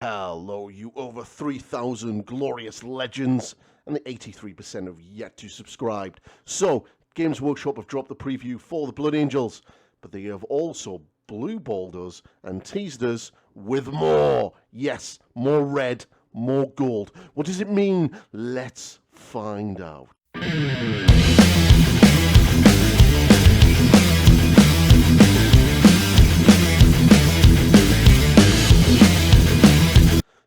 Hello, you over 3,000 glorious legends, and the 83% have yet to subscribe. So, Games Workshop have dropped the preview for the Blood Angels, but they have also blue-balled us and teased us with more. Yes, more red, more gold. What does it mean? Let's find out.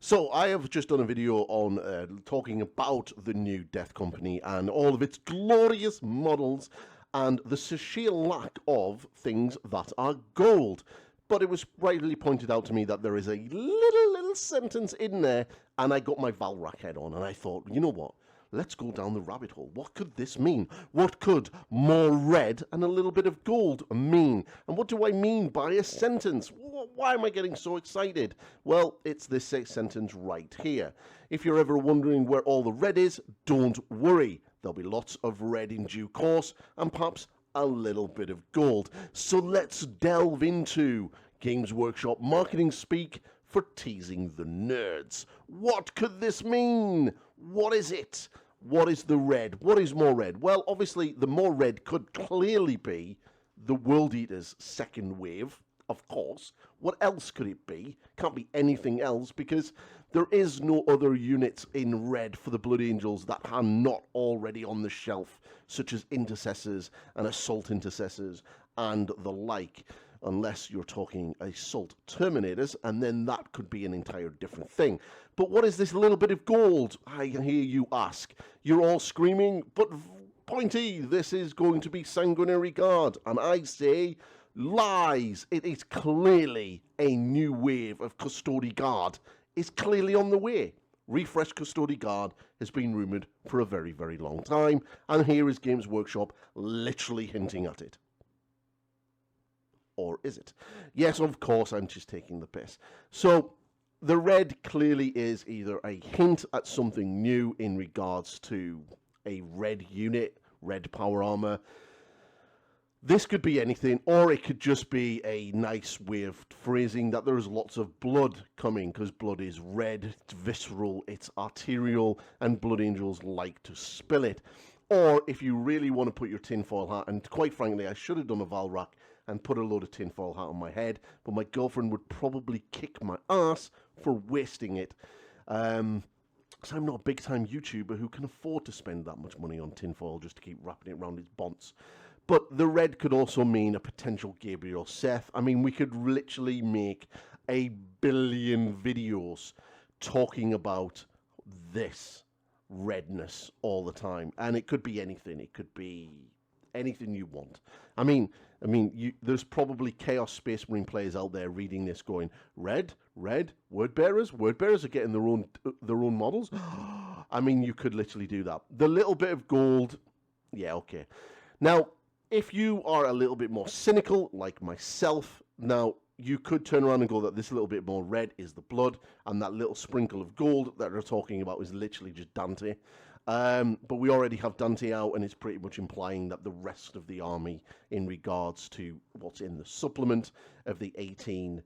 So I have just done a video on talking about the new Death Company and all of its glorious models and the sheer lack of things that are gold. But it was rightly pointed out to me that there is a little sentence in there, and I got my Valrak head on, and I thought, you know what? Let's go down the rabbit hole. What could this mean? What could more red and a little bit of gold mean? And what do I mean by a sentence? Why am I getting so excited? Well, it's this sentence right here. If you're ever wondering where all the red is, don't worry. There'll be lots of red in due course, and perhaps a little bit of gold. So let's delve into Games Workshop marketing speak for teasing the nerds. What could this mean? What is it? What is the red? What is more red? Well, obviously, the more red could clearly be the World Eater's second wave, of course. What else could it be? Can't be anything else, because there is no other units in red for the Blood Angels that are not already on the shelf, such as Intercessors and Assault Intercessors and the like. Unless you're talking Assault Terminators, and then that could be an entire different thing. But what is this little bit of gold? I hear you ask. You're all screaming, but Pointy, this is going to be Sanguinary Guard. And I say, lies. It is clearly a new wave of Custody Guard. It's clearly on the way. Refresh Custody Guard has been rumoured for a very, very long time, and here is Games Workshop literally hinting at it. Or is it? Yes, of course, I'm just taking the piss. So, the red clearly is either a hint at something new in regards to a red unit, red power armor. This could be anything, or it could just be a nice way of phrasing that there is lots of blood coming, because blood is red, it's visceral, it's arterial, and Blood Angels like to spill it. Or if you really want to put your tinfoil hat, and quite frankly, I should have done a Valrak and put a load of tinfoil hat on my head, but my girlfriend would probably kick my ass for wasting it. Because I'm not a big-time YouTuber who can afford to spend that much money on tinfoil just to keep wrapping it around his bonds. But the red could also mean a potential Gabriel Seth. I mean, we could literally make a billion videos talking about this redness all the time. And it could be anything. It could be anything you want. I mean, there's probably Chaos Space Marine players out there reading this going, red, word bearers are getting their own models. I mean, you could literally do that. The little bit of gold, yeah, okay. Now, if you are a little bit more cynical, like myself, now you could turn around and go that this little bit more red is the blood, and that little sprinkle of gold that they're talking about is literally just Dante. But we already have Dante out, and it's pretty much implying that the rest of the army, in regards to what's in the supplement of the 18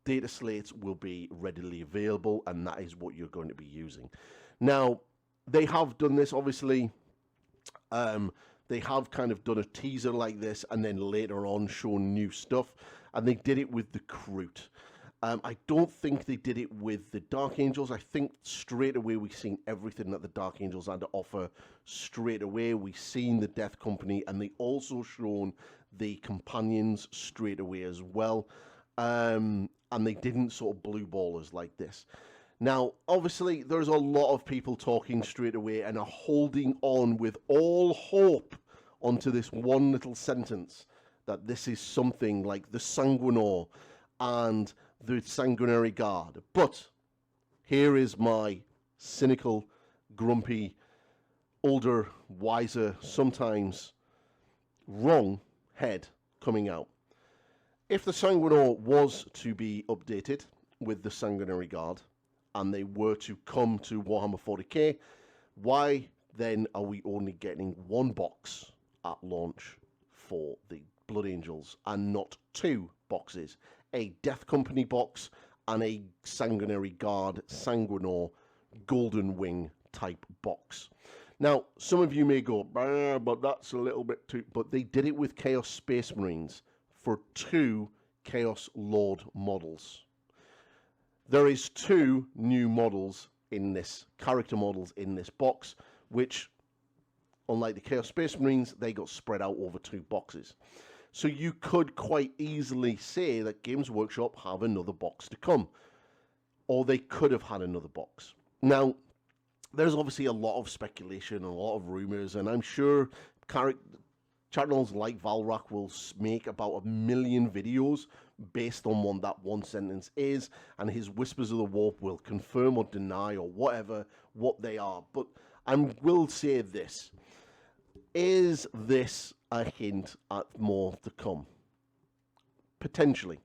data slates, will be readily available, and that is what you're going to be using. Now, they have done this, obviously. They have kind of done a teaser like this, and then later on shown new stuff, and they did it with the Kroot. I don't think they did it with the Dark Angels. I think straight away we've seen everything that the Dark Angels had to offer straight away. We've seen the Death Company, and they also shown the Companions straight away as well. And they didn't sort of blue ballers like this. Now, obviously, there's a lot of people talking straight away and are holding on with all hope onto this one little sentence, that this is something like the Sanguinor and the Sanguinary Guard. But here is my cynical, grumpy, older, wiser, sometimes wrong head coming out. If the Sanguinor was to be updated with the Sanguinary Guard, and they were to come to Warhammer 40k, why then are we only getting one box at launch for the Blood Angels and not two boxes? A Death Company box and a Sanguinary Guard, Sanguinor, Golden Wing type box. Now, some of you may go, but that's a little bit too... But they did it with Chaos Space Marines for 2 Chaos Lord models. There is 2 new models in this, character models in this box, which, unlike the Chaos Space Marines, they got spread out over 2 boxes. So you could quite easily say that Games Workshop have another box to come. Or they could have had another box. Now, there's obviously a lot of speculation and a lot of rumours, and I'm sure channels like Valrak will make about 1 million videos based on what that one sentence is, and his Whispers of the Warp will confirm or deny or whatever what they are. But I will say this. Is this a hint at more to come? Potentially.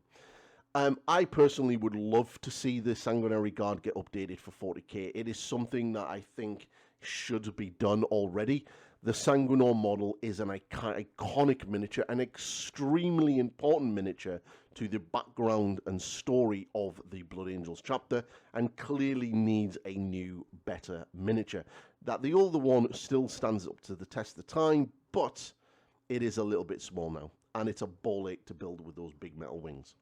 I personally would love to see the Sanguinary Guard get updated for 40k. It is something that I think should be done already. The Sanguinor model is an iconic miniature, an extremely important miniature to the background and story of the Blood Angels chapter, and clearly needs a new, better miniature. That the older one still stands up to the test of time, but it is a little bit small now, and it's a ball ache to build with those big metal wings.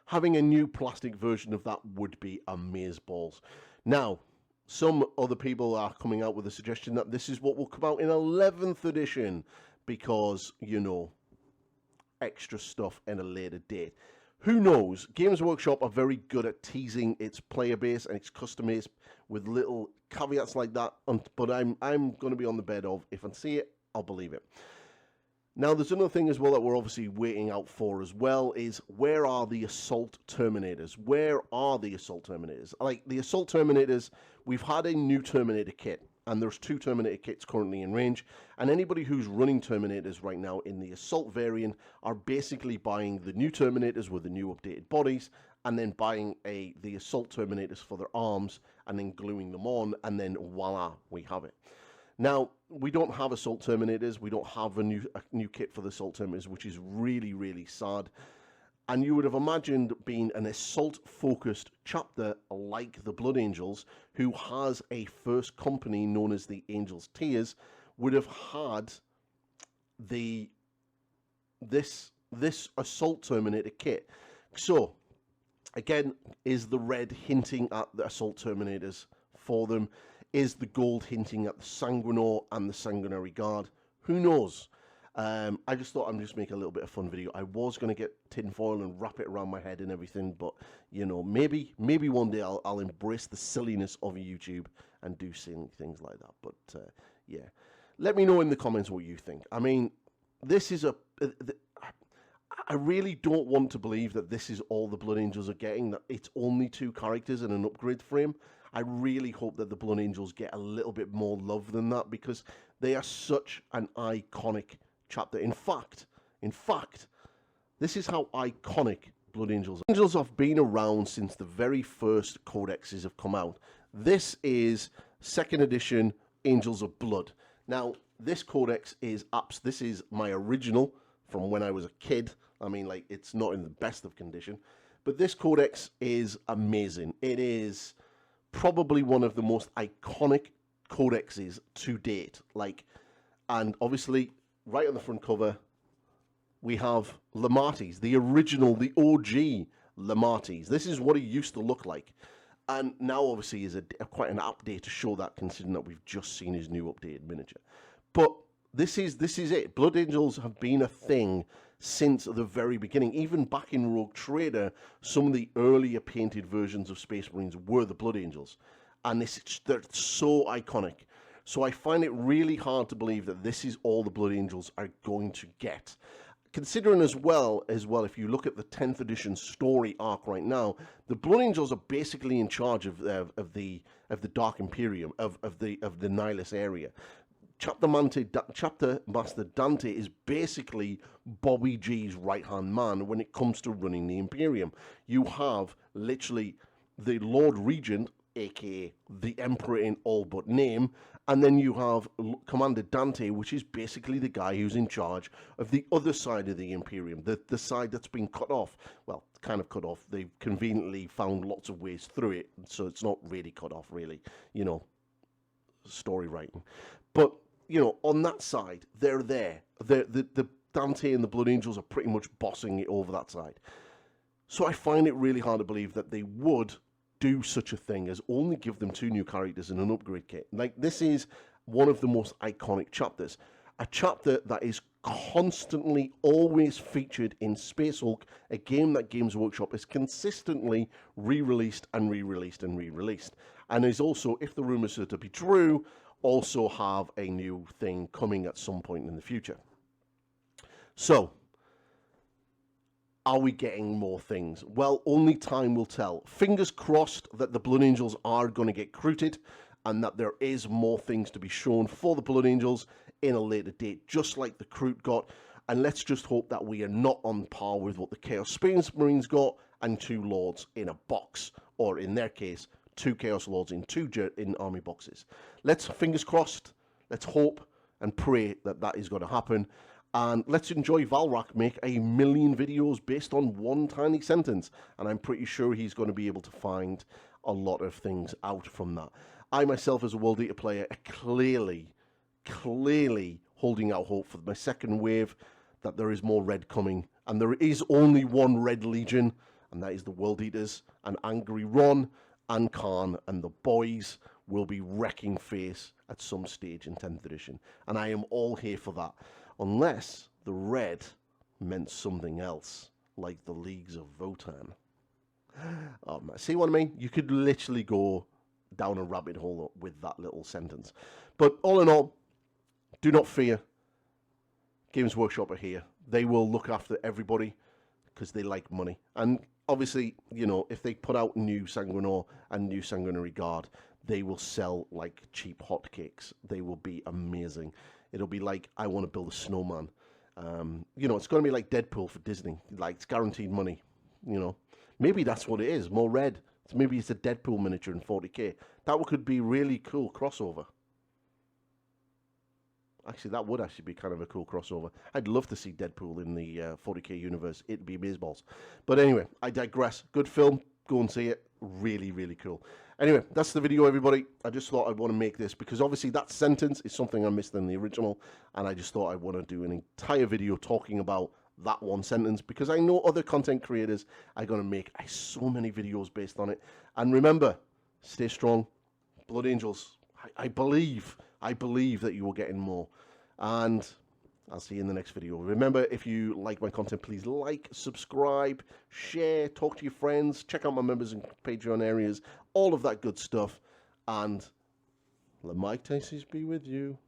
Having a new plastic version of that would be amazeballs. Now, some other people are coming out with a suggestion that this is what will come out in 11th edition because, you know, extra stuff in a later date. Who knows? Games Workshop are very good at teasing its player base and its customer base with little caveats like that. But I'm going to be on the bed of, if I see it, I'll believe it. Now, there's another thing as well that we're obviously waiting out for as well, is where are the Assault Terminators? Where are the Assault Terminators? Like, the Assault Terminators, we've had a new Terminator kit, and there's 2 Terminator kits currently in range, and anybody who's running Terminators right now in the Assault variant are basically buying the new Terminators with the new updated bodies, and then buying the Assault Terminators for their arms, and then gluing them on, and then voila, we have it. Now, we don't have Assault Terminators. We don't have a new kit for the Assault Terminators, which is really, really sad. And you would have imagined being an Assault-focused chapter like the Blood Angels, who has a first company known as the Angels Tears, would have had this Assault Terminator kit. So, again, is the red hinting at the Assault Terminators for them? Is the gold hinting at the Sanguinor and the Sanguinary Guard? Who knows? I just thought I'd just make a little bit of fun video. I was going to get tinfoil and wrap it around my head and everything, but, you know, maybe one day I'll embrace the silliness of YouTube and do silly things like that. But, yeah. Let me know in the comments what you think. I mean, this is I really don't want to believe that this is all the Blood Angels are getting, that it's only 2 characters and an upgrade frame. I really hope that the Blood Angels get a little bit more love than that, because they are such an iconic chapter. In fact, this is how iconic Blood Angels are. Angels have been around since the very first codexes have come out. This is 2nd edition Angels of Blood. Now, this codex is this is my original from when I was a kid. I mean, like, it's not in the best of condition, but this codex is amazing. It is probably one of the most iconic codexes to date. Like, and obviously, right on the front cover, we have Lematis, the original, the OG Lematis. This is what he used to look like. And now, obviously, is quite an update to show that, considering that we've just seen his new updated miniature. But this is it. Blood Angels have been a thing since the very beginning. Even back in Rogue Trader, some of the earlier painted versions of Space Marines were the Blood Angels. And they're so iconic. So I find it really hard to believe that this is all the Blood Angels are going to get. Considering as well, if you look at the 10th edition story arc right now, the Blood Angels are basically in charge of the Dark Imperium, of the Nihilus area. Chapter Master Dante is basically Bobby G's right-hand man when it comes to running the Imperium. You have literally the Lord Regent, aka the Emperor in all but name, and then you have Commander Dante, which is basically the guy who's in charge of the other side of the Imperium, the side that's been cut off. Well, kind of cut off. They've conveniently found lots of ways through it, so it's not really cut off, really, you know, story writing. But, you know, on that side, they're there. The Dante and the Blood Angels are pretty much bossing it over that side. So I find it really hard to believe that they would do such a thing as only give them 2 new characters and an upgrade kit. Like, this is one of the most iconic chapters. A chapter that is constantly always featured in Space Hulk, a game that Games Workshop has consistently re-released and re-released and re-released. And is also, if the rumors are to be true, also have a new thing coming at some point in the future. So, are we getting more things? Well, only time will tell. Fingers crossed that the Blood Angels are going to get recruited and that there is more things to be shown for the Blood Angels in a later date, just like the Kroot got. And let's just hope that we are not on par with what the Chaos Space Marines got and 2 Lords in a box, or in their case, 2 Chaos Lords in 2 in army boxes. Let's, fingers crossed, let's hope and pray that that is going to happen. And let's enjoy Valrak make a million videos based on one tiny sentence. And I'm pretty sure he's going to be able to find a lot of things out from that. I myself, as a World Eater player, are clearly holding out hope for my second wave, that there is more red coming. And there is only one Red Legion, and that is the World Eaters. And Angry Ron and Khan and the boys will be wrecking face at some stage in 10th edition. And I am all here for that. Unless the red meant something else, like the Leagues of Votan. See what I mean? You could literally go down a rabbit hole with that little sentence. But all in all, do not fear. Games Workshop are here. They will look after everybody because they like money. And obviously, you know, if they put out new Sanguinor and new Sanguinary Guard, they will sell like cheap hotcakes. They will be amazing. It'll be like, I want to build a snowman. You know, it's going to be like Deadpool for Disney. Like, it's guaranteed money, you know. Maybe that's what it is, more red. Maybe it's a Deadpool miniature in 40k. That could be really cool crossover. Actually, that would actually be kind of a cool crossover. I'd love to see Deadpool in the 40k universe. It'd be amazeballs. But anyway, I digress. Good film. Go and see it. Really, really cool. Anyway, that's the video, everybody. I just thought I'd want to make this because obviously that sentence is something I missed in the original, and I just thought I want to do an entire video talking about that one sentence because I know other content creators are going to make so many videos based on it. And remember, stay strong. Blood Angels, I believe that you are getting more. And I'll see you in the next video. Remember, if you like my content, please like, subscribe, share, talk to your friends, check out my members and Patreon areas, all of that good stuff. And let Mike Tacey's be with you.